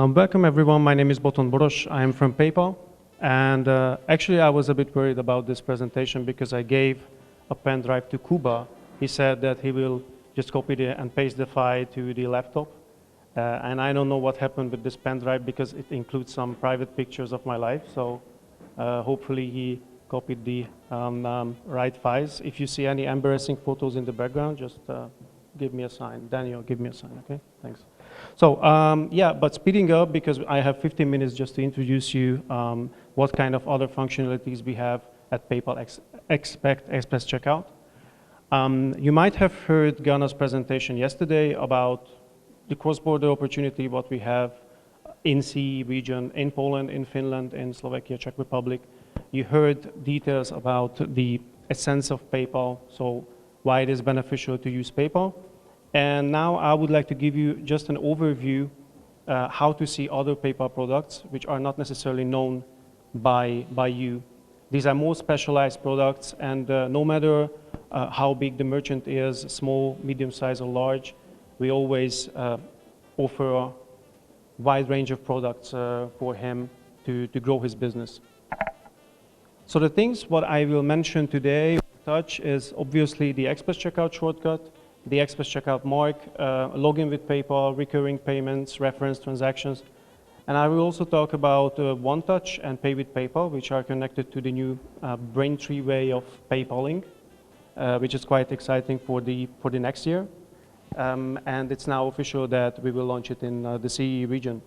Welcome everyone, my name is Botond Boros, I am from PayPal. And actually I was a bit worried about this presentation because I gave a pen drive to Kuba. He said that he will just copy and paste the file to the laptop. And I don't know what happened with this pen drive because it includes some private pictures of my life. So hopefully he copied the right files. If you see any embarrassing photos in the background, just give me a sign. Daniel, give me a sign, okay? Thanks. So yeah, but speeding up because I have 15 minutes just to introduce you what kind of other functionalities we have at PayPal Expect Express Checkout. You might have heard Gana's presentation yesterday about the cross-border opportunity, what we have in CE region, in Poland, in Finland, in Slovakia, Czech Republic. You heard details about the essence of PayPal, so why it is beneficial to use PayPal. And now I would like to give you just an overview how to see other PayPal products which are not necessarily known by you. These are more specialized products, and no matter how big the merchant is, small, medium size or large, we always offer a wide range of products for him to grow his business. So the things what I will mention today, touch is obviously the Express Checkout shortcut, the Express Checkout mark, login with PayPal, recurring payments, reference transactions. And I will also talk about One Touch and Pay with PayPal, which are connected to the new Braintree way of PayPaling, which is quite exciting for the next year. And it's now official that we will launch it in the CE region.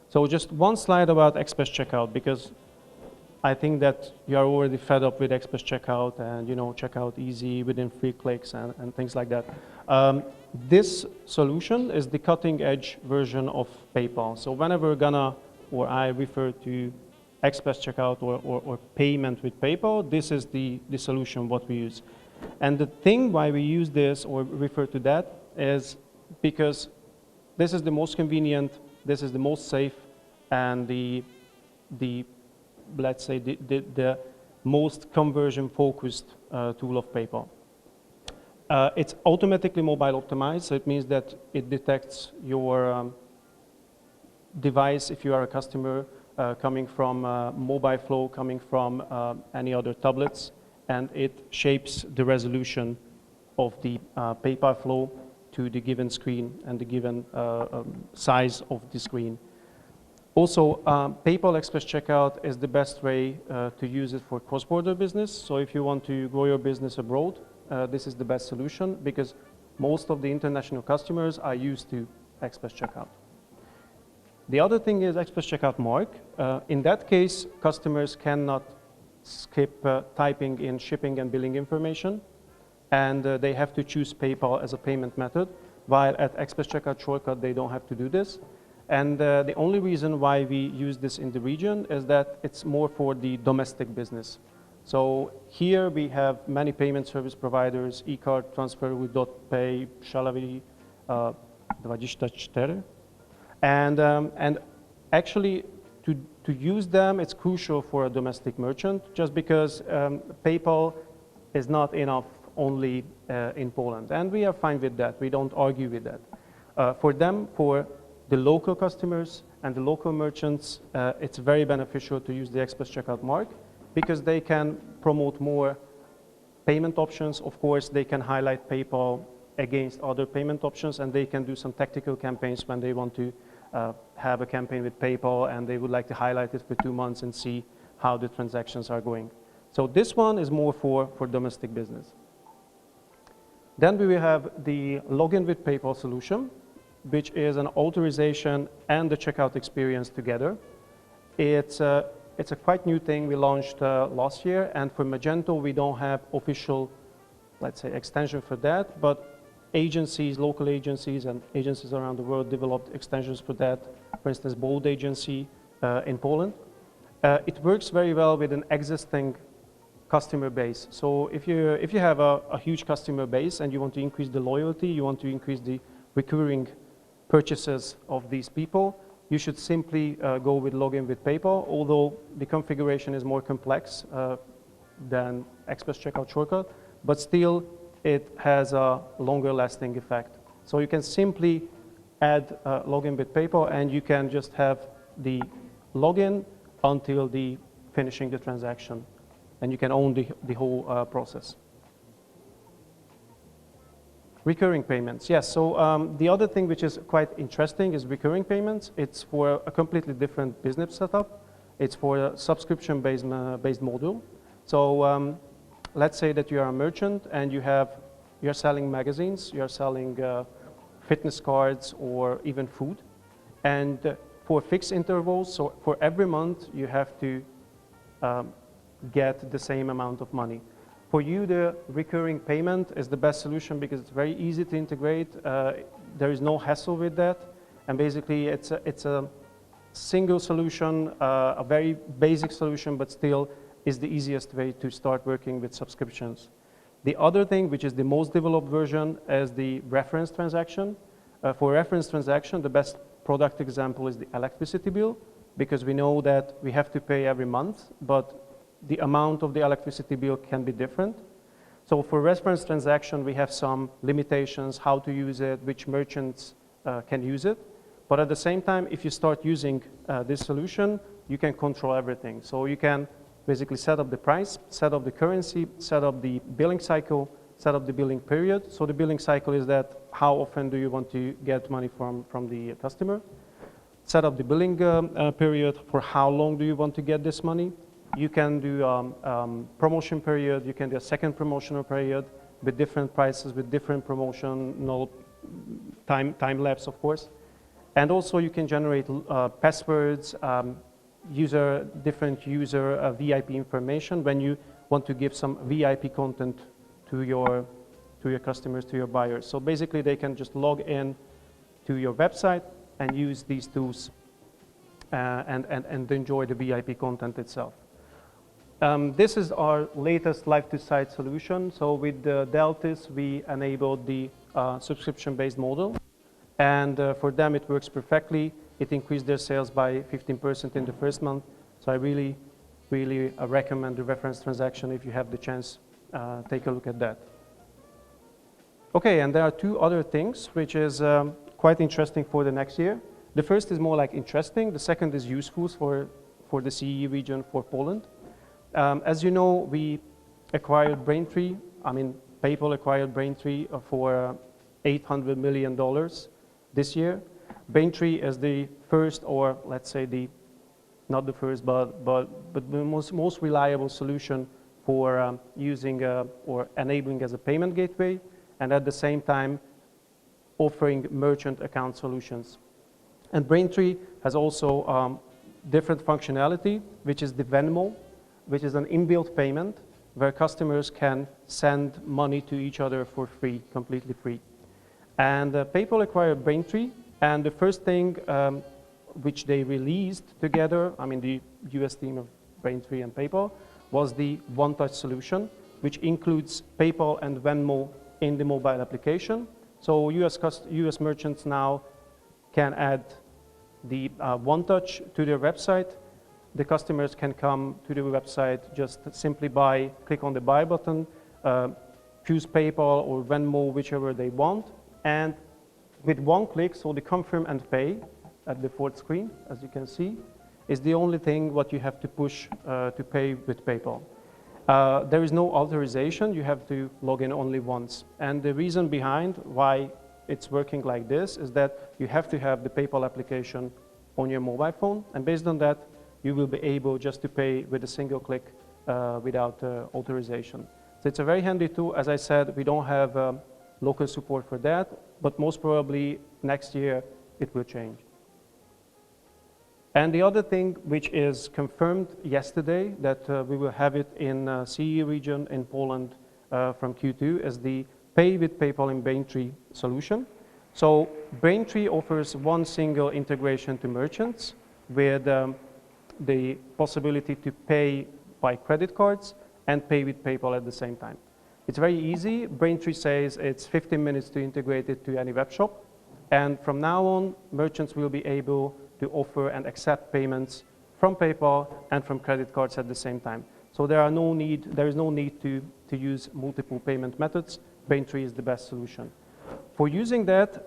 So just one slide about Express Checkout, because I think that you are already fed up with Express Checkout and checkout easy within 3 clicks and things like that. This solution is the cutting edge version of PayPal. So whenever Gana or I refer to Express Checkout or payment with PayPal, this is the solution what we use. And the thing why we use this or refer to that is because this is the most convenient, this is the most safe, and the let's say the most conversion focused tool of PayPal. It's automatically mobile optimized, so it means that it detects your device if you are a customer coming from mobile flow, coming from any other tablets, and it shapes the resolution of the PayPal flow to the given screen and the given size of the screen. Also, PayPal Express Checkout is the best way to use it for cross-border business. So if you want to grow your business abroad, this is the best solution because most of the international customers are used to Express Checkout. The other thing is Express Checkout mark. In that case, customers cannot skip typing in shipping and billing information, and they have to choose PayPal as a payment method, while at Express Checkout shortcut, they don't have to do this. And the only reason why we use this in the region is that it's more for the domestic business. So here we have many payment service providers, e-card, transfer.pay, Shalavi, 24. And actually to use them, it's crucial for a domestic merchant just because PayPal is not enough only in Poland. And we are fine with that. We don't argue with that. For them, for the local customers and the local merchants, it's very beneficial to use the Express Checkout mark because they can promote more payment options. Of course, they can highlight PayPal against other payment options, and they can do some tactical campaigns when they want to have a campaign with PayPal and they would like to highlight it for 2 months and see how the transactions are going. So this one is more for domestic business. Then we will have the login with PayPal solution, which is an authorization and the checkout experience together. It's a quite new thing we launched last year, and for Magento we don't have official, let's say, extension for that, but agencies, local agencies and agencies around the world developed extensions for that. For instance, Bold agency in Poland. It works very well with an existing customer base. So if you have a huge customer base and you want to increase the loyalty, you want to increase the recurring purchases of these people, you should simply go with login with PayPal, although the configuration is more complex than Express Checkout shortcut, but still it has a longer lasting effect. So you can simply add login with PayPal, and you can just have the login until the finishing the transaction, and you can own the whole process. Recurring payments, yes. So the other thing which is quite interesting is recurring payments. It's for a completely different business setup. It's for a subscription-based model. So let's say that you are a merchant and you're selling magazines, you're selling fitness cards or even food. And for fixed intervals, so for every month, you have to get the same amount of money. For you, the recurring payment is the best solution because it's very easy to integrate. There is no hassle with that. And basically, it's a single solution, a very basic solution, but still is the easiest way to start working with subscriptions. The other thing, which is the most developed version, is the reference transaction. For reference transaction, the best product example is the electricity bill, because we know that we have to pay every month, but the amount of the electricity bill can be different. So for reference transaction, we have some limitations, how to use it, which merchants can use it. But at the same time, if you start using this solution, you can control everything. So you can basically set up the price, set up the currency, set up the billing cycle, set up the billing period. So the billing cycle is that how often do you want to get money from the customer. Set up the billing period for how long do you want to get this money. You can do promotion period, you can do a second promotional period with different prices, with different promotional time lapse, of course. And also you can generate passwords, different user VIP information when you want to give some VIP content to your customers, to your buyers. So basically they can just log in to your website and use these tools and enjoy the VIP content itself. This is our latest live-to-site solution. So with the Deltis, we enabled the subscription-based model. And for them, it works perfectly. It increased their sales by 15% in the first month. So I really recommend the reference transaction. If you have the chance, take a look at that. Okay, and there are two other things which is quite interesting for the next year. The first is more like interesting. The second is useful for the CE region, for Poland. As you know, we acquired Braintree. PayPal acquired Braintree for $800 million this year. Braintree is the first, or let's say not the first, but the most reliable solution for using or enabling as a payment gateway, and at the same time offering merchant account solutions. And Braintree has also different functionality, which is the Venmo, which is an inbuilt payment where customers can send money to each other for free, completely free. And PayPal acquired Braintree, and the first thing which they released together, the US team of Braintree and PayPal, was the one-touch solution, which includes PayPal and Venmo in the mobile application. So US merchants now can add the one-touch to their website. The customers can come to the website just simply click on the buy button, choose PayPal or Venmo, whichever they want, and with one click, so the confirm and pay at the fourth screen, as you can see, is the only thing what you have to push to pay with PayPal. There is no authorization, you have to log in only once. And the reason behind why it's working like this is that you have to have the PayPal application on your mobile phone, and based on that, you will be able just to pay with a single click without authorization. So it's a very handy tool. As I said, we don't have local support for that, but most probably next year it will change. And the other thing which is confirmed yesterday that we will have it in CE region in Poland from Q2 is the Pay with PayPal in Braintree solution. So Braintree offers one single integration to merchants with the possibility to pay by credit cards and pay with PayPal at the same time. It's very easy. Braintree says it's 15 minutes to integrate it to any web shop. And from now on, merchants will be able to offer and accept payments from PayPal and from credit cards at the same time. So there is no need to use multiple payment methods. Braintree is the best solution. For using that,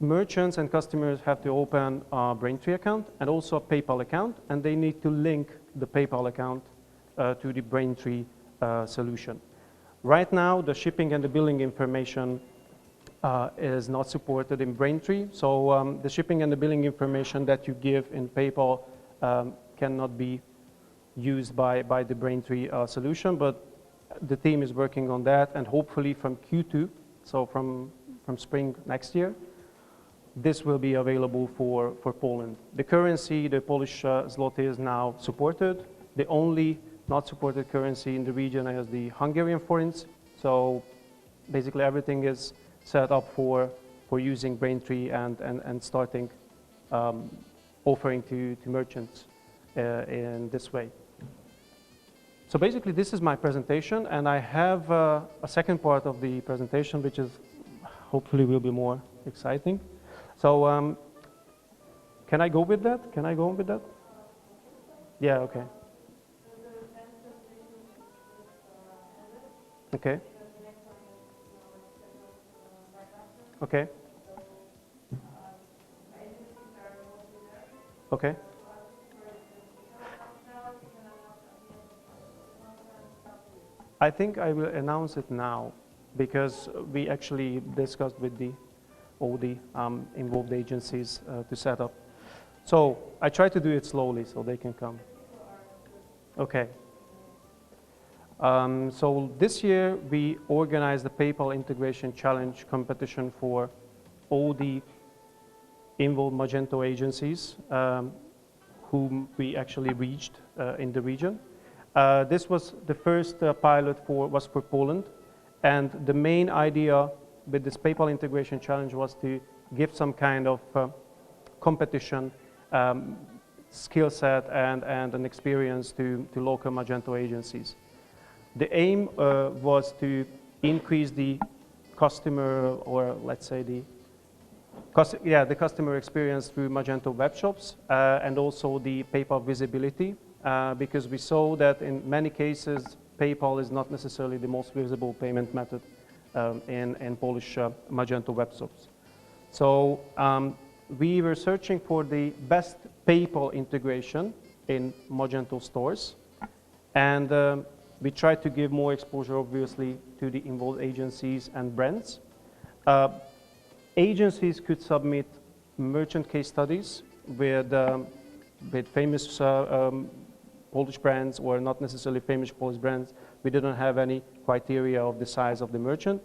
merchants and customers have to open a Braintree account and also a PayPal account, and they need to link the PayPal account to the Braintree solution. Right now, the shipping and the billing information is not supported in Braintree, so the shipping and the billing information that you give in PayPal cannot be used by the Braintree solution, but the team is working on that, and hopefully from Q2, so from spring next year, this will be available for Poland. The currency, the Polish zloty, is now supported. The only not supported currency in the region is the Hungarian forints, so basically everything is set up for using Braintree and starting offering to merchants in this way. So basically this is my presentation, and I have a second part of the presentation which is hopefully will be more exciting. So can I go with that? Can I go on with that? Yeah, okay. Okay. Okay. Okay. I think I will announce it now because we actually discussed with all the involved agencies to set up. So I try to do it slowly so they can come. Okay. So this year we organized the PayPal Integration Challenge competition for all the involved Magento agencies whom we actually reached in the region. This was the first pilot was for Poland, and the main idea with this PayPal Integration Challenge was to give some kind of competition, skill set and an experience to local Magento agencies. The aim was to increase the customer, or let's say the customer experience through Magento web shops and also the PayPal visibility, because we saw that in many cases PayPal is not necessarily the most visible payment method in Polish Magento web shops. So we were searching for the best PayPal integration in Magento stores, and we tried to give more exposure, obviously, to the involved agencies and brands. Agencies could submit merchant case studies with famous Polish brands or not necessarily famous Polish brands. We didn't have any criteria of the size of the merchant,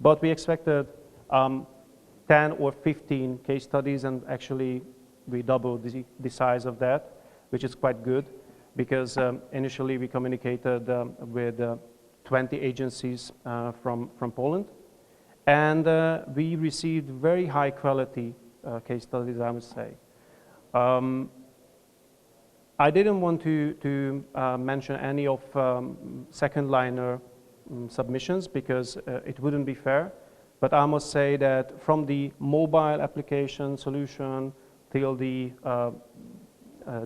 but we expected 10 or 15 case studies, and actually we doubled the size of that, which is quite good, because initially we communicated with 20 agencies from Poland, and we received very high quality case studies, I would say. I didn't want to mention any of second liner submissions because it wouldn't be fair, but I must say that from the mobile application solution till the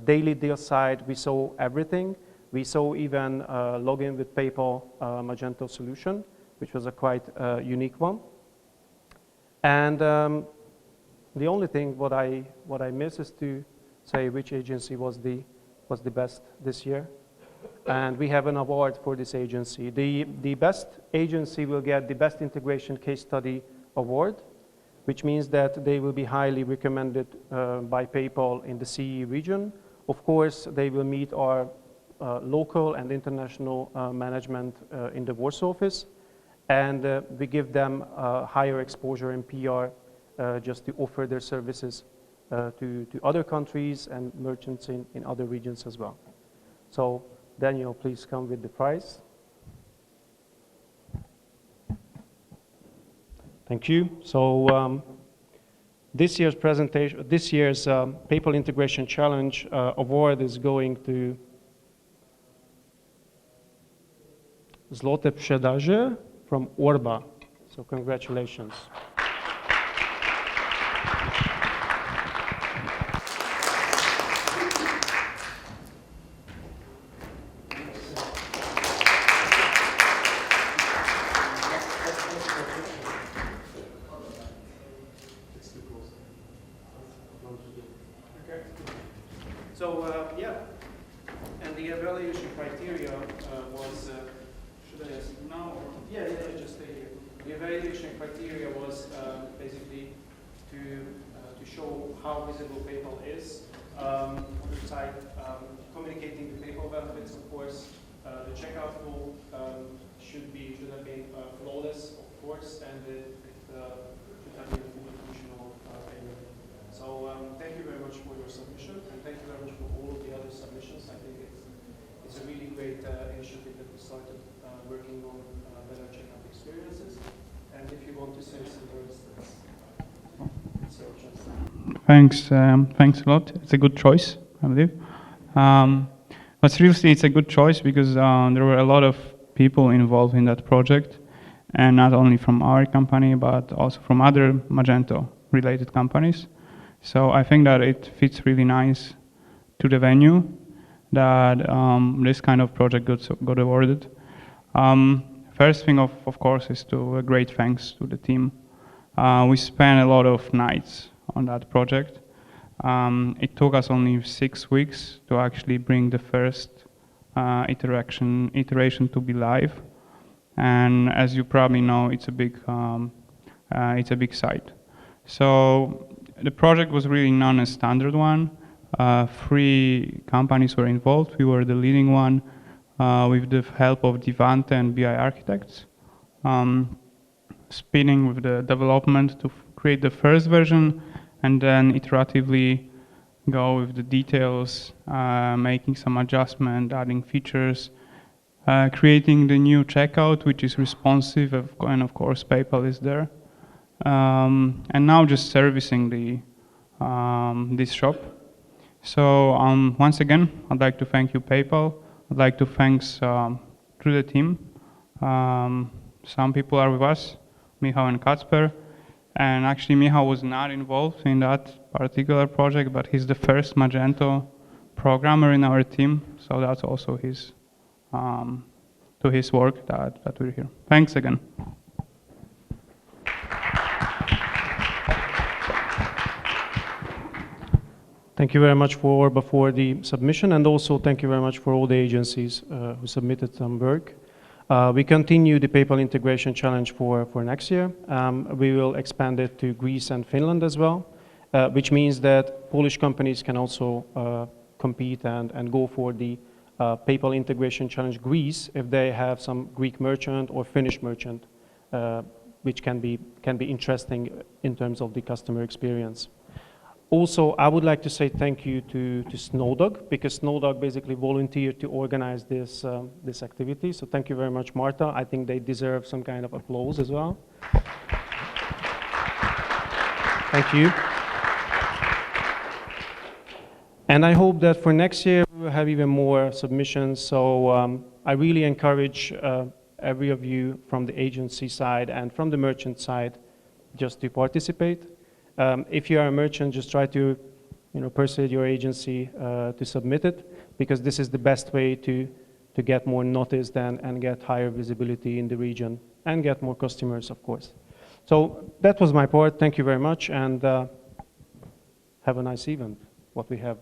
daily deal side, we saw everything. We saw even login with PayPal Magento solution, which was a quite unique one. And the only thing what I miss is to say which agency was the best this year. And we have an award for this agency. The best agency will get the Best Integration Case Study Award, which means that they will be highly recommended by PayPal in the CE region. Of course, they will meet our local and international management in the Warsaw office, and we give them higher exposure in PR just to offer their services to other countries and merchants in other regions as well. So Daniel, please come with the prize. Thank you. So this year's PayPal Integration Challenge award is going to Złote Sprzedaże from Orba. So congratulations. evaluation criteria was basically to show how visible PayPal is on the site, communicating the PayPal benefits, of course. The checkout flow should have been flawless, of course, and it should have been fully functional payment. So thank you very much for your submission, and thank you very much for all of the other submissions. I think it's a really great initiative that we started working on better checkout experiences. And if you want to say some words, it's your chance. Thanks, thanks a lot. It's a good choice, I believe. But seriously, it's a good choice because there were a lot of people involved in that project, and not only from our company, but also from other Magento-related companies. So I think that it fits really nice to the venue that this kind of project got awarded. First thing, of course, is a great thanks to the team. We spent a lot of nights on that project. It took us only 6 weeks to actually bring the first iteration to be live. And as you probably know, it's a big site. So the project was really not a standard one. 3 companies were involved. We were the leading one with the help of Devante and BI architects, spinning with the development to create the first version, and then iteratively go with the details, making some adjustment, adding features, creating the new checkout, which is responsive, and of course PayPal is there. And now just servicing this shop. So once again, I'd like to thank you, PayPal. I'd like to thank to the team. Some people are with us, Michał and Kacper. And actually, Michał was not involved in that particular project, but he's the first Magento programmer in our team. So that's also his to his work that we're here. Thanks again. Thank you very much for the submission, and also thank you very much for all the agencies who submitted some work. We continue the PayPal integration challenge for next year. We will expand it to Greece and Finland as well, which means that Polish companies can also compete and go for the PayPal integration challenge Greece if they have some Greek merchant or Finnish merchant, which can be interesting in terms of the customer experience. Also, I would like to say thank you to Snowdog, because Snowdog basically volunteered to organize this activity. So thank you very much, Marta. I think they deserve some kind of applause as well. Thank you. And I hope that for next year we will have even more submissions. So I really encourage every of you from the agency side and from the merchant side just to participate. If you are a merchant, just try to persuade your agency to submit it, because this is the best way to get more noticed and get higher visibility in the region and get more customers, of course. So that was my part. Thank you very much, and have a nice event, what we have.